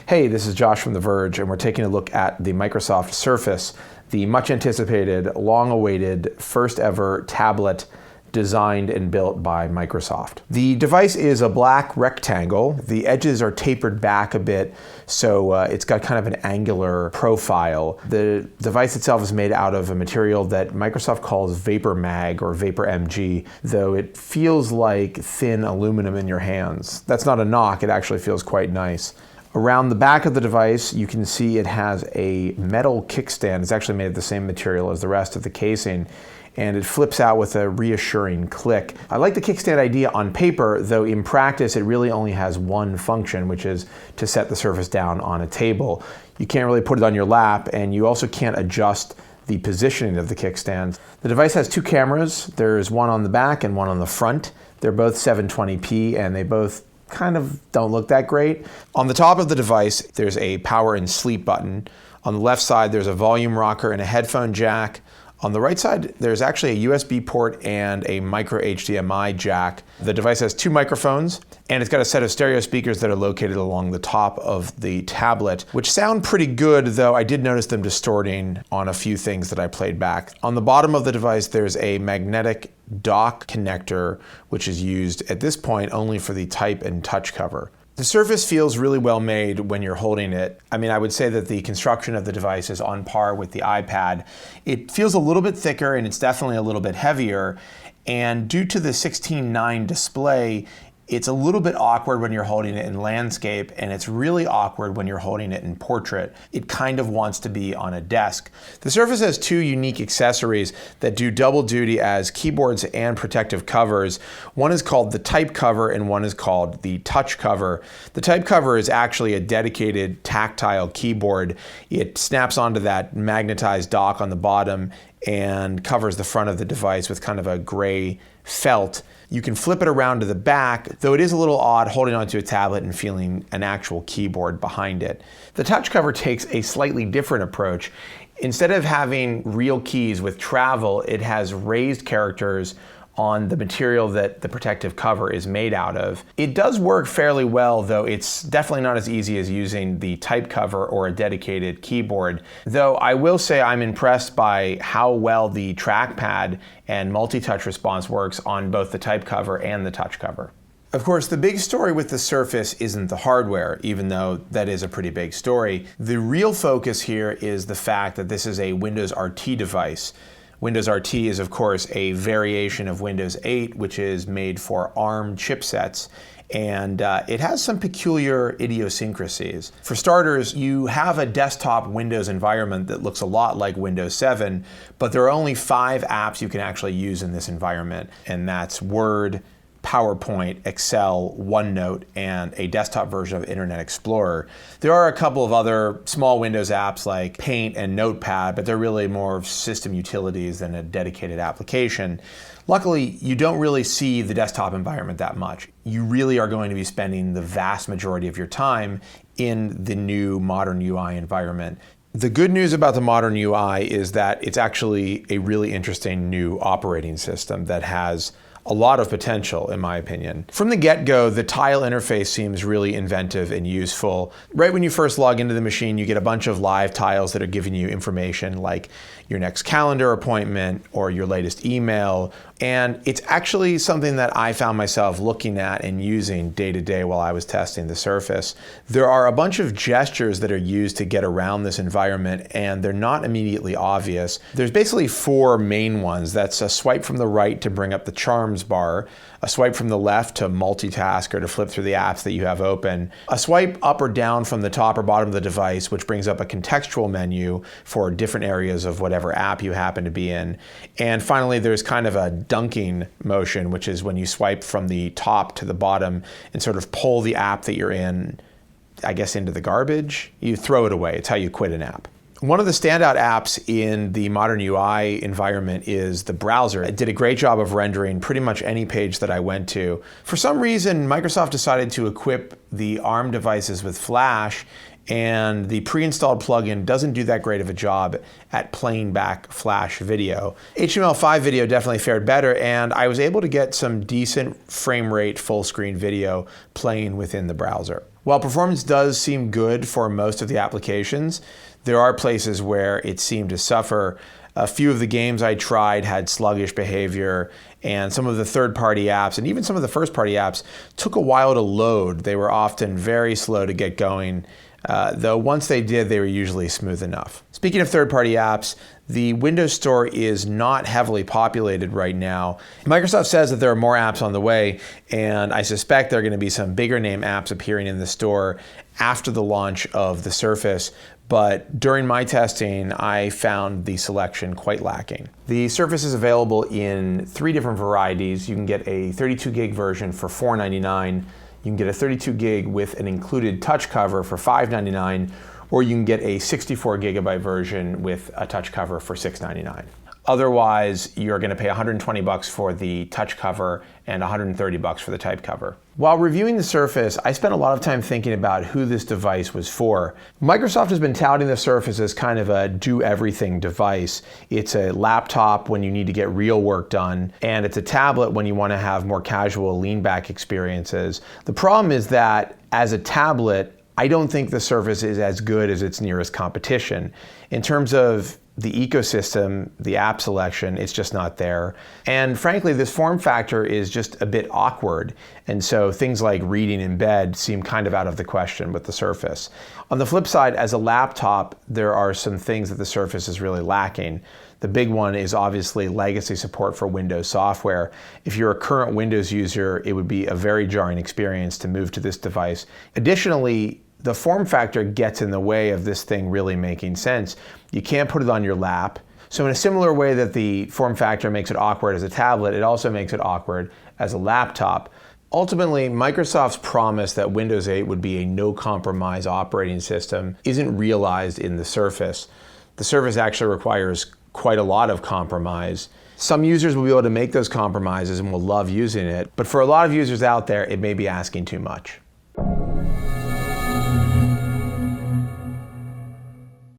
Hey, this is Josh from The Verge, and we're taking a look at the Microsoft Surface, the much anticipated, long-awaited, first ever tablet designed and built by Microsoft. The device is a black rectangle. The edges are tapered back a bit, so it's got kind of an angular profile. The device itself is made out of a material that Microsoft calls Vapor Mag or Vapor MG, though it feels like thin aluminum in your hands. That's not a knock, it actually feels quite nice. Around the back of the device, you can see it has a metal kickstand. It's actually made of the same material as the rest of the casing, and it flips out with a reassuring click. I like the kickstand idea on paper, though in practice it really only has one function, which is to set the Surface down on a table. You can't really put it on your lap, and you also can't adjust the positioning of the kickstand. The device has two cameras. There's one on the back and one on the front. They're both 720p, and they both kind of don't look that great. On the top of the device, there's a power and sleep button. On the left side, there's a volume rocker and a headphone jack. On the right side, there's actually a USB port and a micro HDMI jack. The device has two microphones, and it's got a set of stereo speakers that are located along the top of the tablet, which sound pretty good, though I did notice them distorting on a few things that I played back. On the bottom of the device, there's a magnetic dock connector, which is used at this point only for the type and touch cover. The Surface feels really well made when you're holding it. I mean, I would say that the construction of the device is on par with the iPad. It feels a little bit thicker and it's definitely a little bit heavier. And due to the 16:9 display, it's a little bit awkward when you're holding it in landscape, and it's really awkward when you're holding it in portrait. It kind of wants to be on a desk. The Surface has two unique accessories that do double duty as keyboards and protective covers. One is called the type cover and one is called the touch cover. The type cover is actually a dedicated tactile keyboard. It snaps onto that magnetized dock on the bottom and covers the front of the device with kind of a gray felt. You can flip it around to the back, though it is a little odd holding onto a tablet and feeling an actual keyboard behind it. The touch cover takes a slightly different approach. Instead of having real keys with travel, it has raised characters on the material that the protective cover is made out of. It does work fairly well, though it's definitely not as easy as using the type cover or a dedicated keyboard. Though I will say I'm impressed by how well the trackpad and multi-touch response works on both the type cover and the touch cover. Of course, the big story with the Surface isn't the hardware, even though that is a pretty big story. The real focus here is the fact that this is a Windows RT device. Windows RT is, of course, a variation of Windows 8, which is made for ARM chipsets, and it has some peculiar idiosyncrasies. For starters, you have a desktop Windows environment that looks a lot like Windows 7, but there are only 5 apps you can actually use in this environment, and that's Word, PowerPoint, Excel, OneNote, and a desktop version of Internet Explorer. There are a couple of other small Windows apps like Paint and Notepad, but they're really more system utilities than a dedicated application. Luckily, you don't really see the desktop environment that much. You really are going to be spending the vast majority of your time in the new modern UI environment. The good news about the modern UI is that it's actually a really interesting new operating system that has a lot of potential, in my opinion. From the get-go, the tile interface seems really inventive and useful. Right when you first log into the machine, you get a bunch of live tiles that are giving you information like your next calendar appointment or your latest email. And it's actually something that I found myself looking at and using day to day while I was testing the Surface. There are a bunch of gestures that are used to get around this environment, and they're not immediately obvious. There's basically 4 main ones. That's a swipe from the right to bring up the charms bar, a swipe from the left to multitask or to flip through the apps that you have open, a swipe up or down from the top or bottom of the device, which brings up a contextual menu for different areas of whatever app you happen to be in. And finally, there's kind of a dunking motion, which is when you swipe from the top to the bottom and sort of pull the app that you're in, I guess, into the garbage. You throw it away. It's how you quit an app. One of the standout apps in the modern UI environment is the browser. It did a great job of rendering pretty much any page that I went to. For some reason, Microsoft decided to equip the ARM devices with Flash, and the pre-installed plugin doesn't do that great of a job at playing back Flash video. HTML5 video definitely fared better, and I was able to get some decent frame rate full screen video playing within the browser. While performance does seem good for most of the applications, there are places where it seemed to suffer. A few of the games I tried had sluggish behavior, and some of the third-party apps, and even some of the first-party apps, took a while to load. They were often very slow to get going, though once they did, they were usually smooth enough. Speaking of third-party apps, the Windows Store is not heavily populated right now. Microsoft says that there are more apps on the way, and I suspect there are going to be some bigger name apps appearing in the store after the launch of the Surface, but during my testing, I found the selection quite lacking. The Surface is available in 3 different varieties. You can get a 32 gig version for $499. You can get a 32 gig with an included touch cover for $599, or you can get a 64 gigabyte version with a touch cover for $699. Otherwise, you're going to pay $120 for the touch cover and $130 for the type cover. While reviewing the Surface, I spent a lot of time thinking about who this device was for. Microsoft has been touting the Surface as kind of a do-everything device. It's a laptop when you need to get real work done, and it's a tablet when you want to have more casual lean-back experiences. The problem is that as a tablet, I don't think the Surface is as good as its nearest competition. In terms of the ecosystem, the app selection, it's just not there. And frankly, this form factor is just a bit awkward. And so things like reading in bed seem kind of out of the question with the Surface. On the flip side, as a laptop, there are some things that the Surface is really lacking. The big one is obviously legacy support for Windows software. If you're a current Windows user, it would be a very jarring experience to move to this device. Additionally, the form factor gets in the way of this thing really making sense. You can't put it on your lap. So in a similar way that the form factor makes it awkward as a tablet, it also makes it awkward as a laptop. Ultimately, Microsoft's promise that Windows 8 would be a no-compromise operating system isn't realized in the Surface. The Surface actually requires quite a lot of compromise. Some users will be able to make those compromises and will love using it, but for a lot of users out there, it may be asking too much.